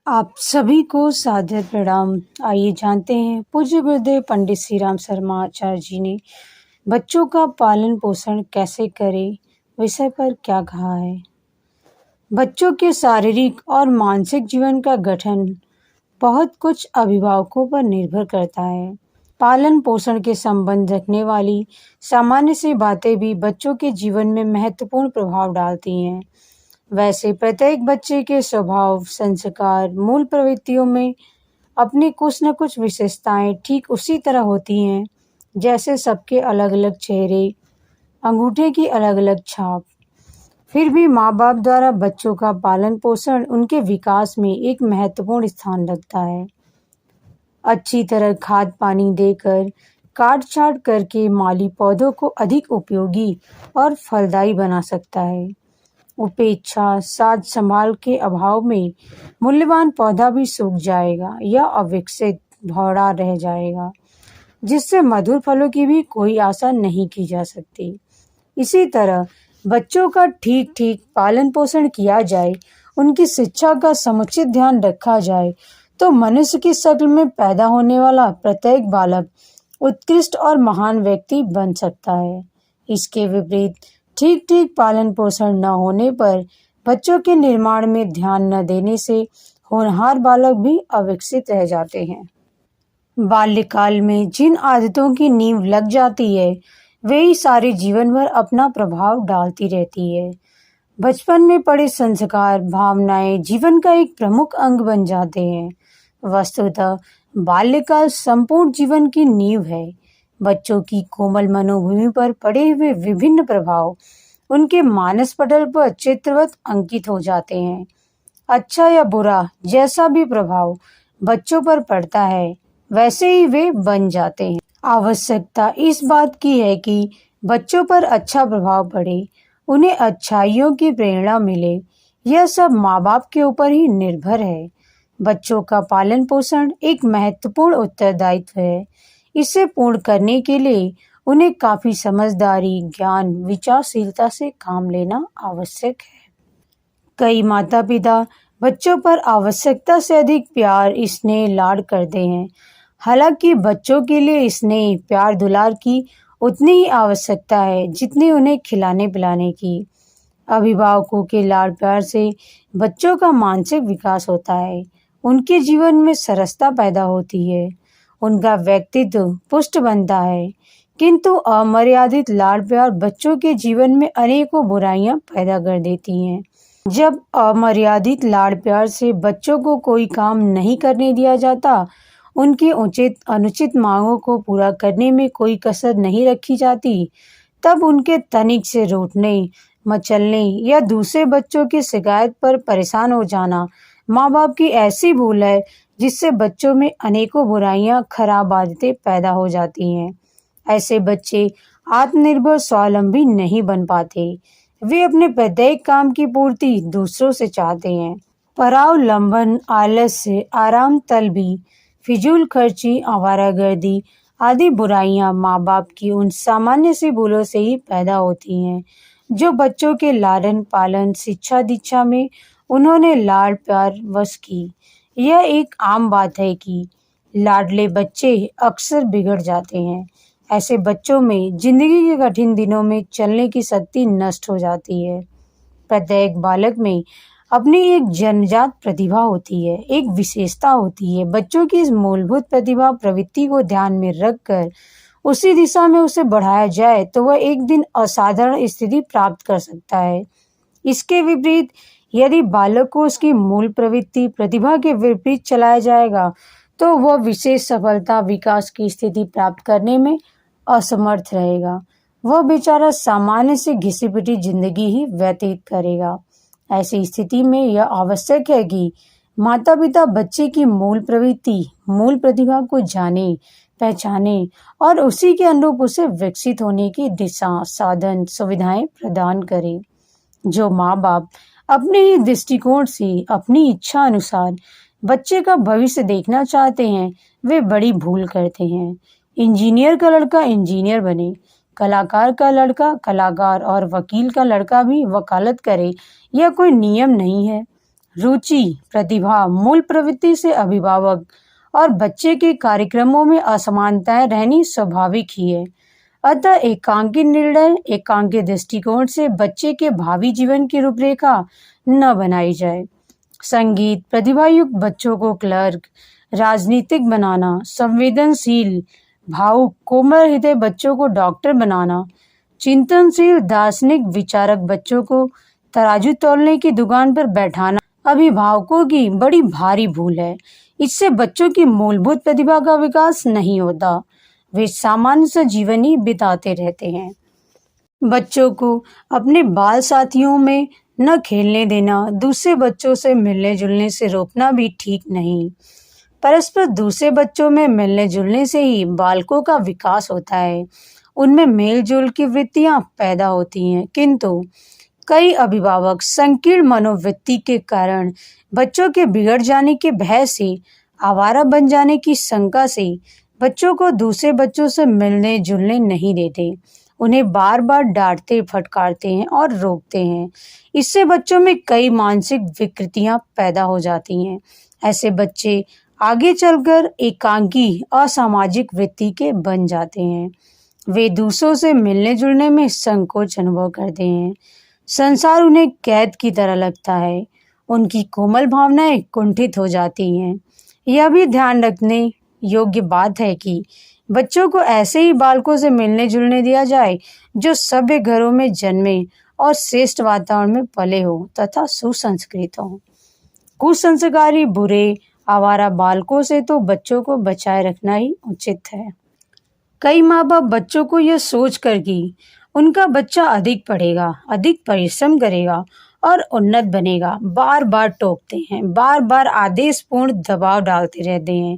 आप सभी को सादर प्रणाम। आइए जानते हैं पूज्य गुरुदेव पंडित श्री राम शर्मा आचार्य जी ने बच्चों का पालन पोषण कैसे करें विषय पर क्या कहा है। बच्चों के शारीरिक और मानसिक जीवन का गठन बहुत कुछ अभिभावकों पर निर्भर करता है। पालन पोषण के संबंध रखने वाली सामान्य सी बातें भी बच्चों के जीवन में महत्वपूर्ण प्रभाव डालती हैं। वैसे प्रत्येक बच्चे के स्वभाव, संस्कार, मूल प्रवृत्तियों में अपनी कुछ न कुछ विशेषताएं ठीक उसी तरह होती हैं जैसे सबके अलग-अलग चेहरे, अंगूठे की अलग-अलग छाप। फिर भी माँ-बाप द्वारा बच्चों का पालन पोषण उनके विकास में एक महत्वपूर्ण स्थान रखता है। अच्छी तरह खाद पानी देकर, काट छांट करके माली पौधों को अधिक उपयोगी और फलदायी बना सकता है। उपेक्षा, साज संभाल के अभाव में मूल्यवान पौधा भी सूख जाएगा या अविकसित भौरा रह जाएगा, जिससे मधुर फलों की भी कोई आशा नहीं की जा सकती। इसी तरह बच्चों का ठीक पालन पोषण किया जाए, उनकी शिक्षा का समुचित ध्यान रखा जाए, तो मनुष्य की शक्ल में पैदा होने वाला प्रत्येक बालक उत्कृष्ट और महान व्यक्ति बन सकता है। इसके विपरीत ठीक पालन पोषण न होने पर बच्चों के निर्माण में ध्यान न देने से होनहार बालक भी अविकसित रह जाते हैं। बाल्यकाल में जिन आदतों की नींव लग जाती है, वे ही सारे जीवन भर अपना प्रभाव डालती रहती है। बचपन में पड़े संस्कार, भावनाएं जीवन का एक प्रमुख अंग बन जाते हैं। वस्तुतः बाल्यकाल संपूर्ण जीवन की नींव है। बच्चों की कोमल मनोभूमि पर पड़े हुए विभिन्न प्रभाव उनके मानस पटल पर चित्रवत अंकित हो जाते हैं। अच्छा या बुरा जैसा भी प्रभाव बच्चों पर पड़ता है, वैसे ही वे बन जाते हैं। आवश्यकता इस बात की है कि बच्चों पर अच्छा प्रभाव पड़े, उन्हें अच्छाइयों की प्रेरणा मिले। यह सब माँ बाप के ऊपर ही निर्भर है। बच्चों का पालन पोषण एक महत्वपूर्ण उत्तरदायित्व है। इसे पूर्ण करने के लिए उन्हें काफी समझदारी, ज्ञान, विचारशीलता से काम लेना आवश्यक है। कई माता पिता बच्चों पर आवश्यकता से अधिक प्यार, स्नेह, लाड करते हैं। हालांकि बच्चों के लिए स्नेह, प्यार, दुलार की उतनी ही आवश्यकता है जितनी उन्हें खिलाने पिलाने की। अभिभावकों के लाड प्यार से बच्चों का मानसिक विकास होता है, उनके जीवन में सरसता पैदा होती है, उनका व्यक्तित्व पुष्ट बनता है। किंतु अमर्यादित लाड प्यार बच्चों के जीवन में अनेकों बुराइयां पैदा कर देती हैं। जब अमर्यादित लाड प्यार से बच्चों को कोई काम नहीं करने दिया जाता, उनकी उचित अनुचित मांगों को पूरा करने में कोई कसर नहीं रखी जाती, तब उनके तनिक से रूठने, मचलने या दूसरे बच्चों की शिकायत पर परेशान हो जाना माँ बाप की ऐसी भूल है जिससे बच्चों में अनेकों बुराइयां, खराब आदतें पैदा हो जाती हैं। ऐसे बच्चे आत्मनिर्भर, स्वावलंबी नहीं बन पाते। वे अपने प्रत्येक काम की पूर्ति दूसरों से चाहते हैं। परावलंबन, आलस्य, आराम तलबी, फिजूल खर्ची, आवारागर्दी आदि बुराइयां माँ बाप की उन सामान्य सी भूलों से ही पैदा होती हैं जो बच्चों के लालन पालन, शिक्षा दीक्षा में उन्होंने लाड प्यार वश की। यह एक आम बात है कि लाडले बच्चे अक्सर बिगड़ जाते हैं। ऐसे बच्चों में जिंदगी के कठिन दिनों में चलने की शक्ति नष्ट हो जाती है। प्रत्येक बालक में अपनी एक जन्मजात प्रतिभा होती है, एक विशेषता होती है। बच्चों की इस मूलभूत प्रतिभा प्रवृत्ति को ध्यान में रखकर उसी दिशा में उसे बढ़ाया जाए तो वह एक दिन असाधारण स्थिति प्राप्त कर सकता है। इसके विपरीत यदि बालक को उसकी मूल प्रवृत्ति प्रतिभा के विपरीत चलाया जाएगा तो वह विशेष सफलता, विकास की स्थिति प्राप्त करने में असमर्थ रहेगा। वह बेचारा सामान्य से घिसी पिटी जिंदगी ही व्यतीत करेगा। ऐसी स्थिति में यह आवश्यक है कि माता पिता बच्चे की मूल प्रवृत्ति, मूल प्रतिभा को जाने, पहचाने और उसी के अनुरूप उसे विकसित होने की दिशा, साधन, सुविधाएं प्रदान करें। जो माँ बाप अपने ही दृष्टिकोण से, अपनी इच्छा अनुसार बच्चे का भविष्य देखना चाहते हैं, वे बड़ी भूल करते हैं। इंजीनियर का लड़का इंजीनियर बने, कलाकार का लड़का कलाकार और वकील का लड़का भी वकालत करे, यह कोई नियम नहीं है। रुचि, प्रतिभा, मूल प्रवृत्ति से अभिभावक और बच्चे के कार्यक्रमों में असमानताएं रहनी स्वाभाविक ही है। अतः एकांकी निर्णय, एकांकी दृष्टिकोण से बच्चे के भावी जीवन की रूपरेखा न बनाई जाए। संगीत प्रतिभायुक्त बच्चों को क्लर्क, राजनीतिक बनाना, संवेदनशील, भावुक, कोमल हृदय बच्चों को डॉक्टर बनाना, चिंतनशील, दार्शनिक विचारक बच्चों को तराजू तौलने की दुकान पर बैठाना अभिभावकों की बड़ी भारी भूल है। इससे बच्चों की मूलभूत प्रतिभा का विकास नहीं होता। वे सामान्य सा जीवन ही बिताते रहते हैं। बच्चों को अपने बाल साथियों में न खेलने देना, दूसरे बच्चों से मिलने जुलने से रोकना भी ठीक नहीं। परस्पर दूसरे बच्चों में मिलने जुलने से ही बालकों का विकास होता है, उनमें मेल जोल की वृत्तियां पैदा होती हैं। किंतु कई अभिभावक संकीर्ण मनोवृत्ति के कारण बच्चों के बिगड़ जाने के भय से, आवारा बन जाने की शंका से बच्चों को दूसरे बच्चों से मिलने जुलने नहीं देते। उन्हें बार बार डांटते, फटकारते हैं और रोकते हैं। इससे बच्चों में कई मानसिक विकृतियां पैदा हो जाती हैं। ऐसे बच्चे आगे चलकर एकांकी, असामाजिक वृत्ति के बन जाते हैं। वे दूसरों से मिलने जुलने में संकोच अनुभव करते हैं। संसार उन्हें कैद की तरह लगता है। उनकी कोमल भावनाएं कुंठित हो जाती हैं। यह भी ध्यान रखने योग्य बात है कि बच्चों को ऐसे ही बालकों से मिलने जुलने दिया जाए जो सभ्य घरों में जन्मे और श्रेष्ठ वातावरण में पले हो तथा सुसंस्कृत हो। कुसंस्कारी, बुरे, आवारा बालकों से तो बच्चों को बचाए रखना ही उचित है। कई माँ बाप बच्चों को यह सोचकर कि उनका बच्चा अधिक पढ़ेगा, अधिक परिश्रम करेगा और उन्नत बनेगा, बार बार टोकते हैं, बार बार आदेशपूर्ण दबाव डालते रहते हैं।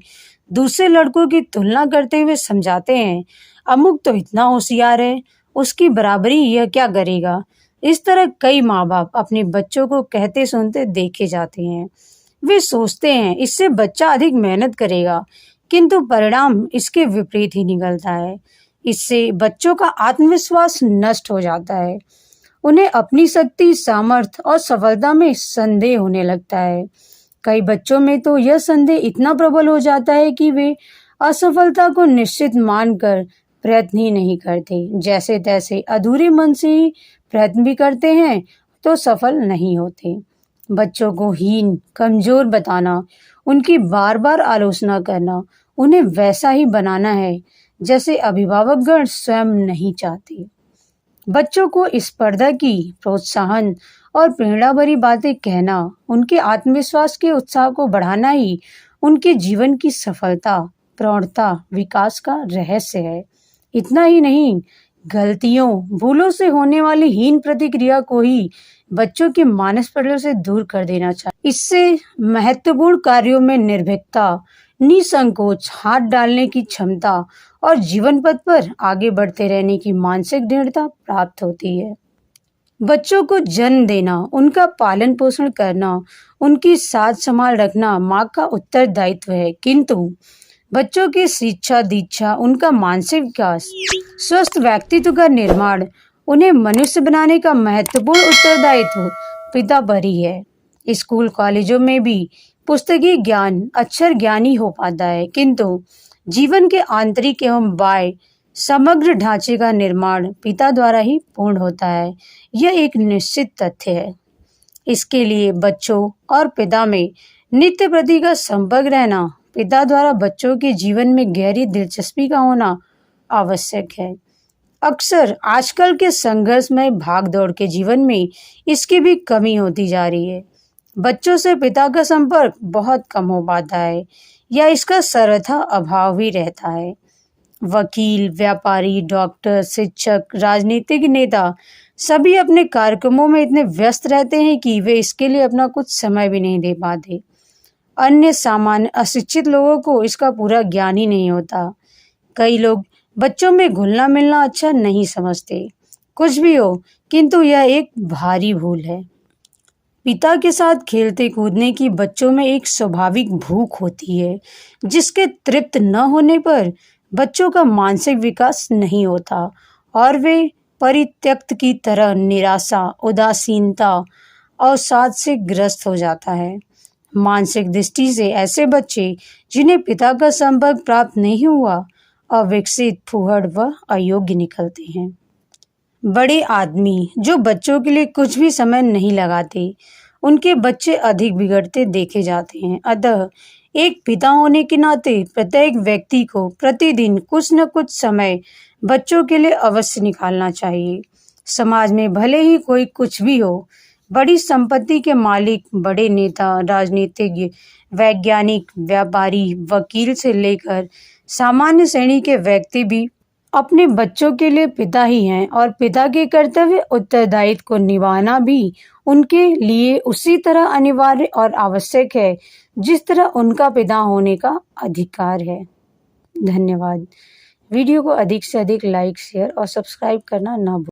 दूसरे लड़कों की तुलना करते हुए समझाते हैं, अमुक तो इतना होशियार है, उसकी बराबरी यह क्या करेगा। इस तरह कई माँ बाप अपने बच्चों को कहते सुनते देखे जाते हैं। वे सोचते हैं इससे बच्चा अधिक मेहनत करेगा, किंतु परिणाम इसके विपरीत ही निकलता है। इससे बच्चों का आत्मविश्वास नष्ट हो जाता है। उन्हें अपनी शक्ति, सामर्थ्य और सफलता में संदेह होने लगता है। कई बच्चों में तो यह संदेह इतना प्रबल हो जाता है कि वे असफलता को निश्चित मानकर प्रयत्न ही नहीं करते। जैसे तैसे अधूरे मन से ही प्रयत्न भी करते हैं तो सफल नहीं होते। बच्चों को हीन, कमजोर बताना, उनकी बार बार आलोचना करना, उन्हें वैसा ही बनाना है जैसे अभिभावकगण स्वयं नहीं चाहते। बच्चों को स्पर्धा की प्रोत्साहन और प्रेरणा भरी बातें कहना, उनके आत्मविश्वास के उत्साह को बढ़ाना ही उनके जीवन की सफलता, प्रौढ़ता, विकास का रहस्य है। इतना ही नहीं, गलतियों, भूलों से होने वाली हीन प्रतिक्रिया को ही बच्चों के मानस पटल से दूर कर देना चाहिए। इससे महत्वपूर्ण कार्यों में निर्भीकता, निसंकोच हाथ डालने की क्षमता और जीवन पथ पर आगे बढ़ते रहने की मानसिक दृढ़ता प्राप्त होती है। बच्चों को जन्म देना, उनका पालन पोषण करना, उनकी साथ संभाल रखना माँ का उत्तरदायित्व है, किंतु बच्चों की शिक्षा दीक्षा, उनका मानसिक विकास, स्वस्थ व्यक्तित्व का निर्माण, उन्हें मनुष्य बनाने का महत्वपूर्ण उत्तरदायित्व पिता पर ही है। स्कूल कॉलेजों में भी पुस्तकीय ज्ञान अक्षर ज्ञान ही हो पाता है, किंतु जीवन के आंतरिक एवं बाह्य समग्र ढांचे का निर्माण पिता द्वारा ही पूर्ण होता है। यह एक निश्चित तथ्य है। इसके लिए बच्चों और पिता में नित्य प्रति का संपर्क रहना, पिता द्वारा बच्चों के जीवन में गहरी दिलचस्पी का होना आवश्यक है। अक्सर आजकल के संघर्षमय भागदौड़ के जीवन में इसकी भी कमी होती जा रही है। बच्चों से पिता का संपर्क बहुत कम हो पाता है या इसका सर्वथा अभाव ही रहता है। वकील, व्यापारी, डॉक्टर, शिक्षक, राजनीतिक नेता सभी अपने कार्यक्रमों में इतने व्यस्त रहते हैं कि वे इसके लिए अपना कुछ समय भी नहीं दे पाते। अन्य सामान्य अशिक्षित लोगों को इसका पूरा ज्ञान ही नहीं होता। कई लोग बच्चों में घुलना मिलना अच्छा नहीं समझते। कुछ भी हो, किंतु यह एक भारी भूल है। पिता के साथ खेलते कूदने की बच्चों में एक स्वाभाविक भूख होती है, जिसके तृप्त न होने पर बच्चों का मानसिक विकास नहीं होता और वे परित्यक्त की तरह निराशा, उदासीनता, अवसाद से ग्रस्त हो जाता है। मानसिक दृष्टि से ऐसे बच्चे जिन्हें पिता का संपर्क प्राप्त नहीं हुआ, अविकसित, फूहड़ व अयोग्य निकलते हैं। बड़े आदमी जो बच्चों के लिए कुछ भी समय नहीं लगाते, उनके बच्चे अधिक बिगड़ते देखे जाते हैं। अतः एक पिता होने के नाते प्रत्येक व्यक्ति को प्रतिदिन कुछ न कुछ समय बच्चों के लिए अवश्य निकालना चाहिए। समाज में भले ही कोई कुछ भी हो, बड़ी संपत्ति के मालिक, बड़े नेता, राजनीतिज्ञ, वैज्ञानिक, व्यापारी, वकील से लेकर सामान्य श्रेणी के व्यक्ति भी अपने बच्चों के लिए पिता ही हैं और पिता के कर्तव्य उत्तरदायित्व को निभाना भी उनके लिए उसी तरह अनिवार्य और आवश्यक है जिस तरह उनका पिता होने का अधिकार है। धन्यवाद। वीडियो को अधिक से अधिक लाइक, शेयर और सब्सक्राइब करना ना भूलें।